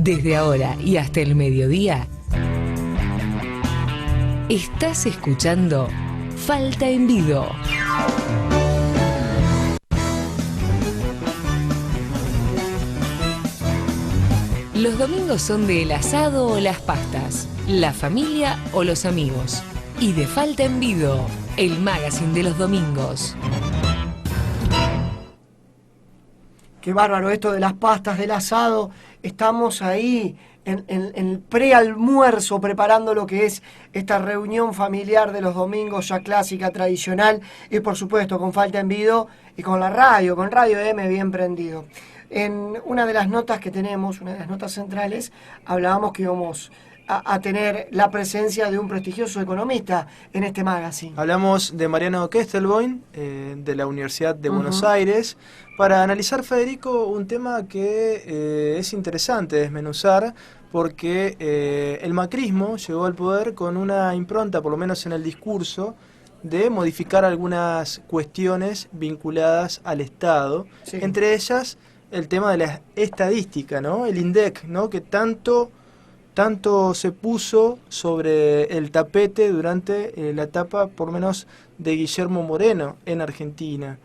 Desde ahora y hasta el mediodía, estás escuchando Falta en Vido. Los domingos son de el asado o las pastas, la familia o los amigos. Y de Falta en Vido, el magazine de los domingos. Qué bárbaro esto de las pastas, del asado. Estamos ahí en el prealmuerzo preparando lo que es esta reunión familiar de los domingos, ya clásica, tradicional, y por supuesto con Falta en Vido y con la radio, con Radio M bien prendido. En una de las notas que tenemos, una de las notas centrales, hablábamos que íbamos a tener la presencia de un prestigioso economista en este magazine. Hablamos de Mariano Kestelboim, de la Universidad de Buenos Aires, para analizar, Federico, un tema que es interesante desmenuzar, porque el macrismo llegó al poder con una impronta, por lo menos en el discurso, de modificar algunas cuestiones vinculadas al Estado, Sí. entre ellas el tema de la estadística, ¿no? El INDEC, ¿no? Que tanto se puso sobre el tapete durante la etapa, por lo menos, de Guillermo Moreno en Argentina.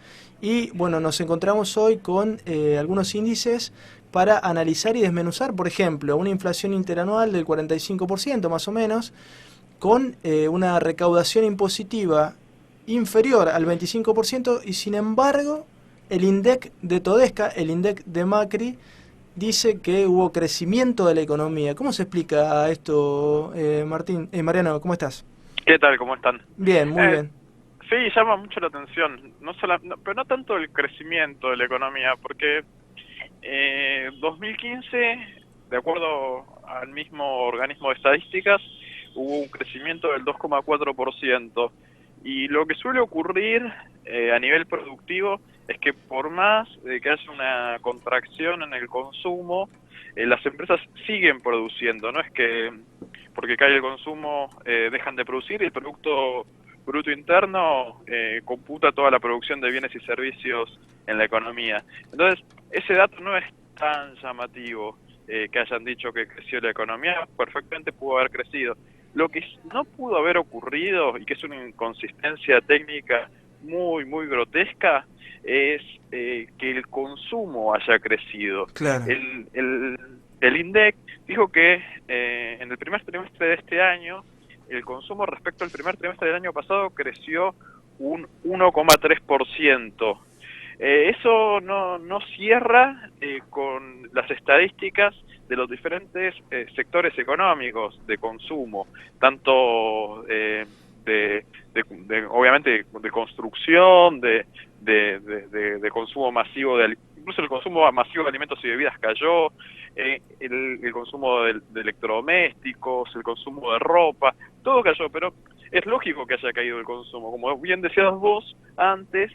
Y bueno, nos encontramos hoy con algunos índices para analizar y desmenuzar, por ejemplo, una inflación interanual del 45% más o menos, con una recaudación impositiva inferior al 25%, y sin embargo el INDEC de Todesca, el INDEC de Macri, dice que hubo crecimiento de la economía. ¿Cómo se explica esto, Mariano? ¿Cómo estás? ¿Qué tal? ¿Cómo están? Bien, muy bien. Sí, llama mucho la atención, pero no tanto el crecimiento de la economía, porque 2015, de acuerdo al mismo organismo de estadísticas, hubo un crecimiento del 2,4%. Y lo que suele ocurrir a nivel productivo es que por más que haya una contracción en el consumo, las empresas siguen produciendo. No es que porque cae el consumo dejan de producir, y el Producto Bruto Interno computa toda la producción de bienes y servicios en la economía. Entonces, ese dato no es tan llamativo, que hayan dicho que creció la economía. Perfectamente pudo haber crecido. Lo que no pudo haber ocurrido, y que es una inconsistencia técnica muy, muy grotesca, es que el consumo haya crecido. Claro. El INDEC dijo que en el primer trimestre de este año, el consumo respecto al primer trimestre del año pasado creció un 1,3%. Eso no cierra con las estadísticas de los diferentes sectores económicos de consumo, tanto obviamente de construcción, de consumo masivo, incluso el consumo masivo de alimentos y bebidas cayó, el consumo de electrodomésticos, el consumo de ropa, todo cayó, pero es lógico que haya caído el consumo. Como bien decías vos antes,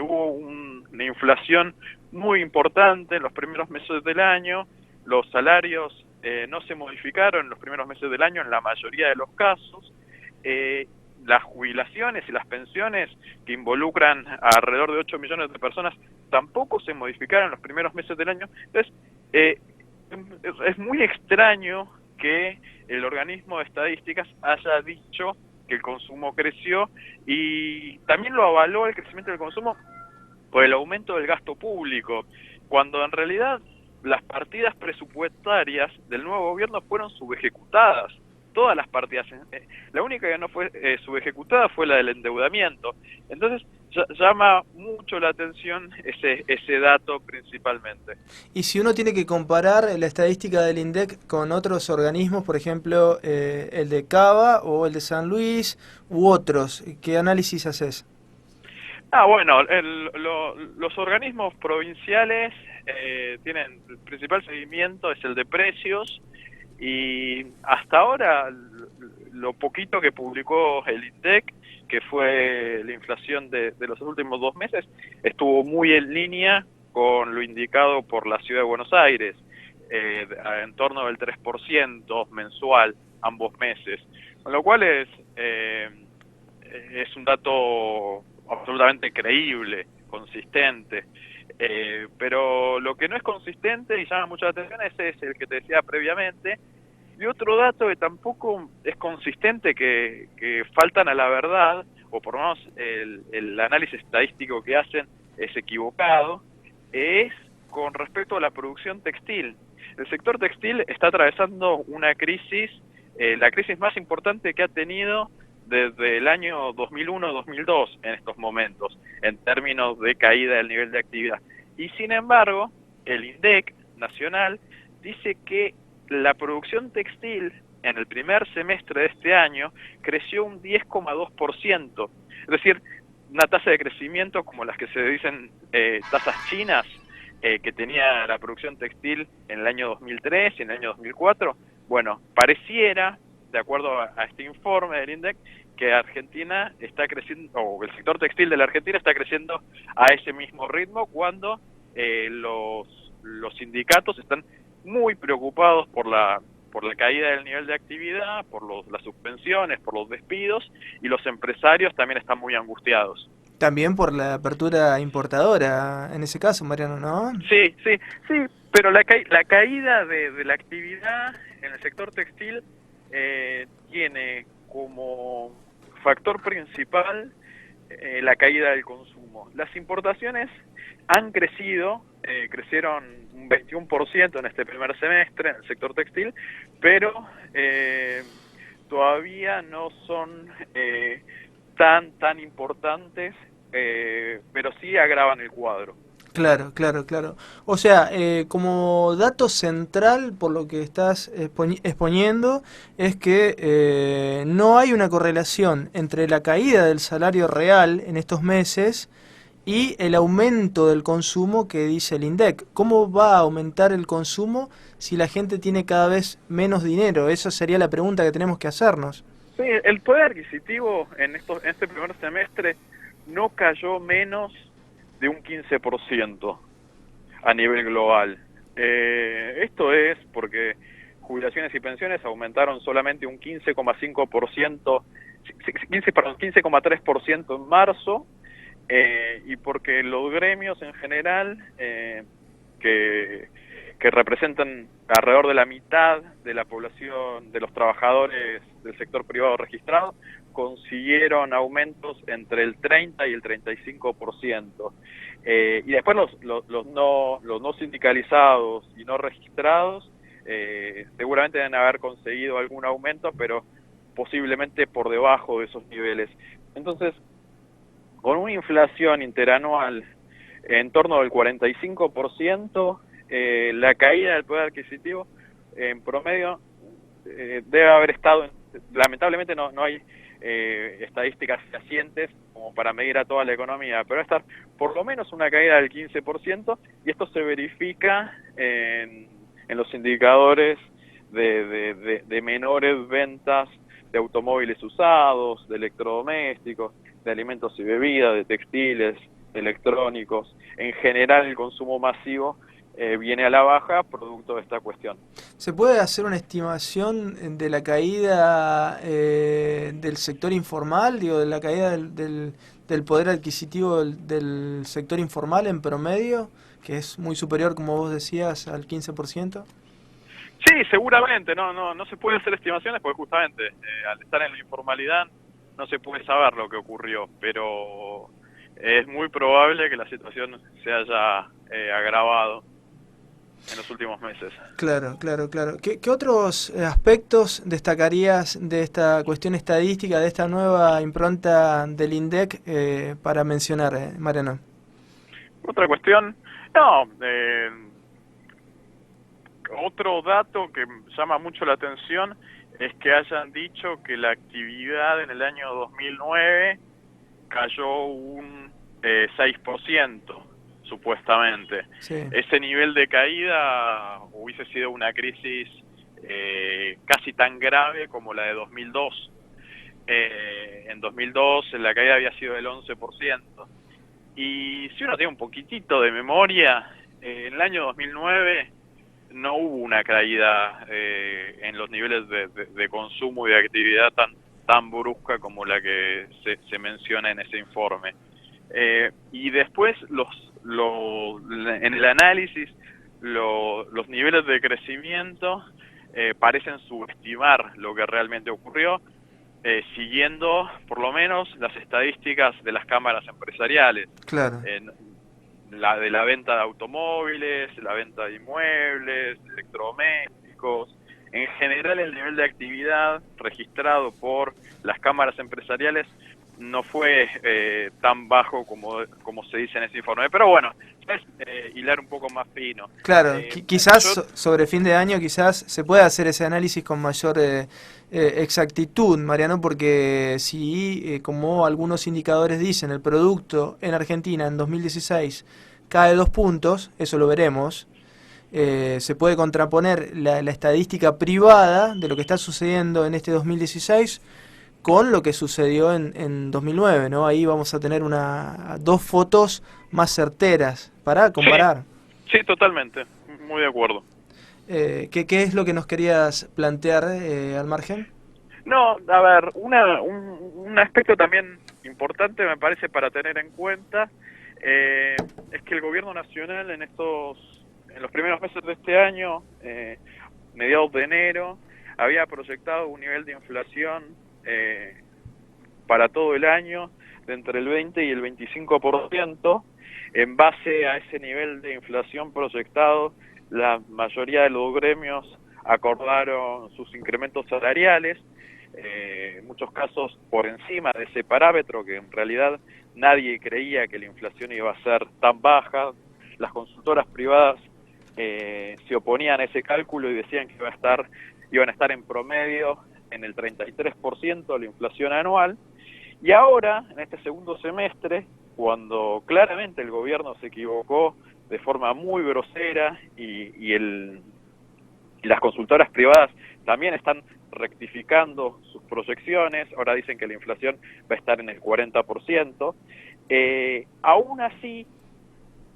hubo una inflación muy importante en los primeros meses del año. Los salarios no se modificaron en los primeros meses del año en la mayoría de los casos. Las jubilaciones y las pensiones, que involucran a alrededor de 8 millones de personas, tampoco se modificaron en los primeros meses del año. Entonces, es muy extraño que el organismo de estadísticas haya dicho que el consumo creció, y también lo avaló el crecimiento del consumo por el aumento del gasto público, cuando en realidad las partidas presupuestarias del nuevo gobierno fueron subejecutadas. Todas las partidas, la única que no fue subejecutada fue la del endeudamiento. Entonces llama mucho la atención ese dato principalmente. Y si uno tiene que comparar la estadística del INDEC con otros organismos, por ejemplo, el de Cava o el de San Luis u otros, ¿qué análisis haces? Bueno, los organismos provinciales tienen el principal seguimiento, es el de precios, y hasta ahora lo poquito que publicó el INDEC, que fue la inflación de los últimos 2 meses, estuvo muy en línea con lo indicado por la Ciudad de Buenos Aires, en torno del 3% mensual ambos meses, con lo cual es un dato absolutamente creíble, consistente. Pero lo que no es consistente y llama mucho la atención es el que te decía previamente. Y otro dato que tampoco es consistente, que faltan a la verdad, o por lo menos el análisis estadístico que hacen es equivocado, es con respecto a la producción textil. El sector textil está atravesando una crisis, la crisis más importante que ha tenido desde el año 2001-2002 en estos momentos, en términos de caída del nivel de actividad. Y sin embargo, el INDEC nacional dice que la producción textil en el primer semestre de este año creció un 10,2%. Es decir, una tasa de crecimiento como las que se dicen tasas chinas, que tenía la producción textil en el año 2003 y en el año 2004. Bueno, pareciera, de acuerdo a este informe del INDEC, que Argentina está creciendo, o el sector textil de la Argentina está creciendo a ese mismo ritmo, cuando los sindicatos están muy preocupados por la caída del nivel de actividad, por las suspensiones, por los despidos, y los empresarios también están muy angustiados. También por la apertura importadora, en ese caso, Mariano, ¿no? Sí, pero la caída de la actividad en el sector textil tiene como factor principal la caída del consumo. Las importaciones han crecido, crecieron un 21% en este primer semestre en el sector textil, pero todavía no son tan importantes, pero sí agravan el cuadro. Claro. O sea, como dato central, por lo que estás exponiendo, es que no hay una correlación entre la caída del salario real en estos meses y el aumento del consumo que dice el INDEC. ¿Cómo va a aumentar el consumo si la gente tiene cada vez menos dinero? Esa sería la pregunta que tenemos que hacernos. Sí, el poder adquisitivo en este primer semestre no cayó menos de un 15% a nivel global. Esto es porque jubilaciones y pensiones aumentaron solamente un 15,3% en marzo, y porque los gremios en general, que representan alrededor de la mitad de la población de los trabajadores del sector privado registrado, consiguieron aumentos entre el 30 y el 35%. Y después los no sindicalizados y no registrados seguramente deben haber conseguido algún aumento, pero posiblemente por debajo de esos niveles. Entonces, con una inflación interanual en torno del 45%, la caída del poder adquisitivo en promedio debe haber estado, lamentablemente no hay estadísticas fehacientes como para medir a toda la economía, pero estar por lo menos una caída del 15%, y esto se verifica en los indicadores de menores ventas de automóviles usados, de electrodomésticos, de alimentos y bebidas, de textiles, de electrónicos. En general el consumo masivo viene a la baja producto de esta cuestión. ¿Se puede hacer una estimación de la caída del sector informal, digo, de la caída del poder adquisitivo del sector informal en promedio, que es muy superior, como vos decías, al 15%? Sí, seguramente, no se puede hacer estimaciones porque justamente al estar en la informalidad no se puede saber lo que ocurrió, pero es muy probable que la situación se haya agravado en los últimos meses. Claro. ¿Qué otros aspectos destacarías de esta cuestión estadística, de esta nueva impronta del INDEC para mencionar, Mariano? Otra cuestión, otro dato que llama mucho la atención es que hayan dicho que la actividad en el año 2009 cayó un 6%, supuestamente. Sí. Ese nivel de caída hubiese sido una crisis casi tan grave como la de 2002. En 2002 la caída había sido del 11%. Y si uno tiene un poquitito de memoria, en el año 2009 no hubo una caída en los niveles de consumo y de actividad tan brusca como la que se menciona en ese informe. Y después en el análisis los niveles de crecimiento parecen subestimar lo que realmente ocurrió, siguiendo por lo menos las estadísticas de las cámaras empresariales. Claro. La de la venta de automóviles, la venta de inmuebles, electrodomésticos. En general, el nivel de actividad registrado por las cámaras empresariales no fue tan bajo como se dice en ese informe. Pero bueno, es hilar un poco más fino. Claro, quizás sobre fin de año quizás se pueda hacer ese análisis con mayor exactitud, Mariano, porque si, como algunos indicadores dicen, el producto en Argentina en 2016 cae 2 puntos, eso lo veremos. Se puede contraponer la estadística privada de lo que está sucediendo en este 2016 con lo que sucedió en 2009, ¿no? Ahí vamos a tener dos fotos más certeras para comparar. Sí, totalmente, muy de acuerdo. ¿Qué es lo que nos querías plantear al margen? No, a ver, un aspecto también importante me parece para tener en cuenta es que el gobierno nacional en los primeros meses de este año, mediados de enero, había proyectado un nivel de inflación para todo el año de entre el 20 y el 25%. En base a ese nivel de inflación proyectado, la mayoría de los gremios acordaron sus incrementos salariales, en muchos casos por encima de ese parámetro, que en realidad nadie creía que la inflación iba a ser tan baja. Las consultoras privadas se oponían a ese cálculo y decían que iban a estar en promedio en el 33% la inflación anual. Y ahora, en este segundo semestre, cuando claramente el gobierno se equivocó de forma muy grosera y las consultoras privadas también están rectificando sus proyecciones, ahora dicen que la inflación va a estar en el 40%, aún así,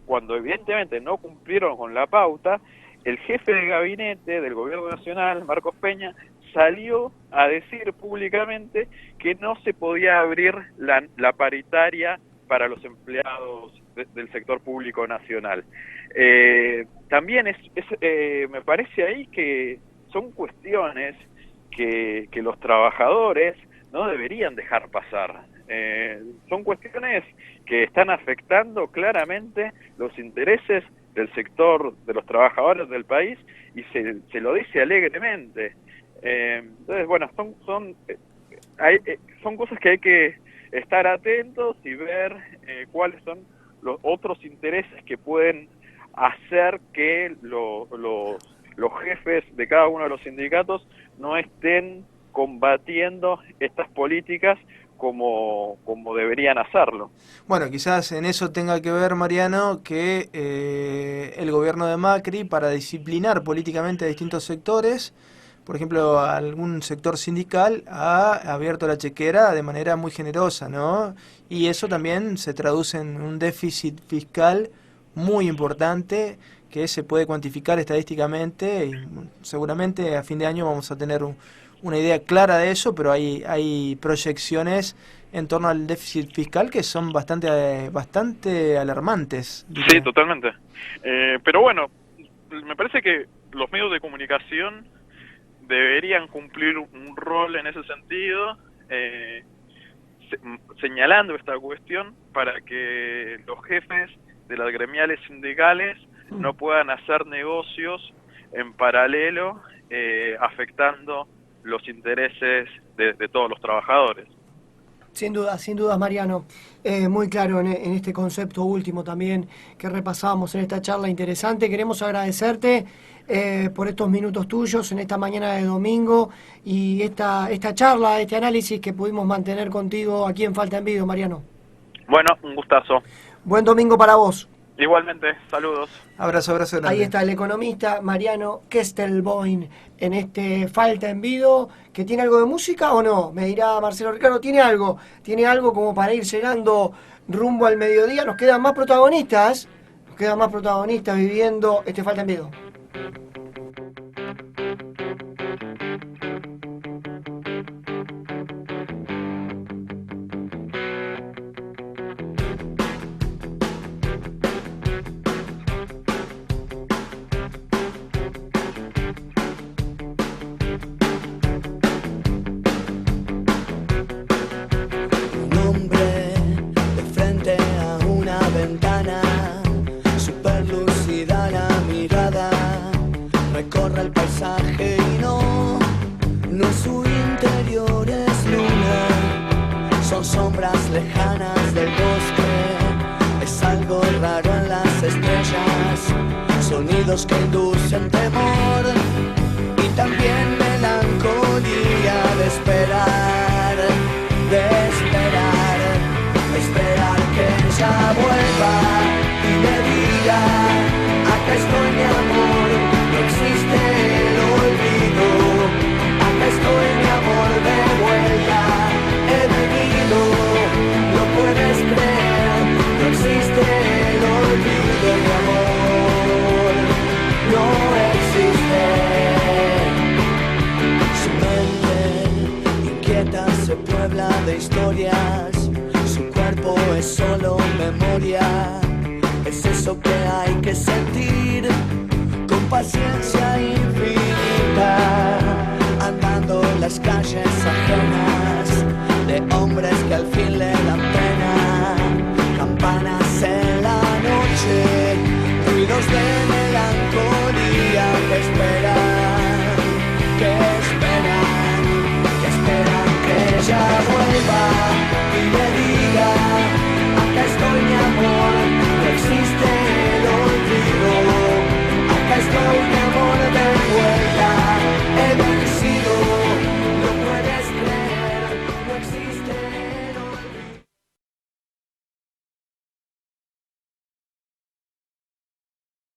cuando evidentemente no cumplieron con la pauta, el jefe de gabinete del gobierno nacional, Marcos Peña, salió a decir públicamente que no se podía abrir la paritaria para los empleados del sector público nacional. También me parece ahí que son cuestiones que los trabajadores no deberían dejar pasar. Son cuestiones que están afectando claramente los intereses del sector de los trabajadores del país y se lo dice alegremente. Entonces, bueno, son cosas que hay que estar atentos y ver cuáles son los otros intereses que pueden hacer que los jefes de cada uno de los sindicatos no estén combatiendo estas políticas como deberían hacerlo. Bueno, quizás en eso tenga que ver, Mariano, que el gobierno de Macri, para disciplinar políticamente a distintos sectores, por ejemplo, algún sector sindical ha abierto la chequera de manera muy generosa, ¿no? Y eso también se traduce en un déficit fiscal muy importante que se puede cuantificar estadísticamente y seguramente a fin de año vamos a tener una idea clara de eso, pero hay proyecciones en torno al déficit fiscal que son bastante alarmantes, diría. Sí, totalmente. Pero bueno, me parece que los medios de comunicación deberían cumplir un rol en ese sentido, señalando esta cuestión para que los jefes de las gremiales sindicales no puedan hacer negocios en paralelo, afectando los intereses de todos los trabajadores. Sin duda, Mariano. Muy claro en este concepto último también que repasamos en esta charla interesante. Queremos agradecerte por estos minutos tuyos en esta mañana de domingo y esta charla, este análisis que pudimos mantener contigo aquí en Falta en Video, Mariano. Bueno, un gustazo. Buen domingo para vos. Igualmente, saludos. Abrazo grande. Ahí está el economista Mariano Kestelboin en este Falta en Vido, que tiene algo de música o no, me dirá Marcelo Ricardo, tiene algo como para ir llegando rumbo al mediodía. Nos quedan más protagonistas viviendo este Falta en Vido. borra el paisaje y no es su interior, es luna. Son sombras lejanas del bosque, es algo raro en las estrellas, sonidos que inducen temor y también melancolía de esperar, esperar que ella vuelva y me diga: acá estoy mi amor, no existe el olvido, acá estoy mi amor de vuelta, he venido, no puedes creer, no existe el olvido, mi amor, no existe. Su mente inquieta se puebla de historias, su cuerpo es solo memoria, es eso que hay que sentir con paciencia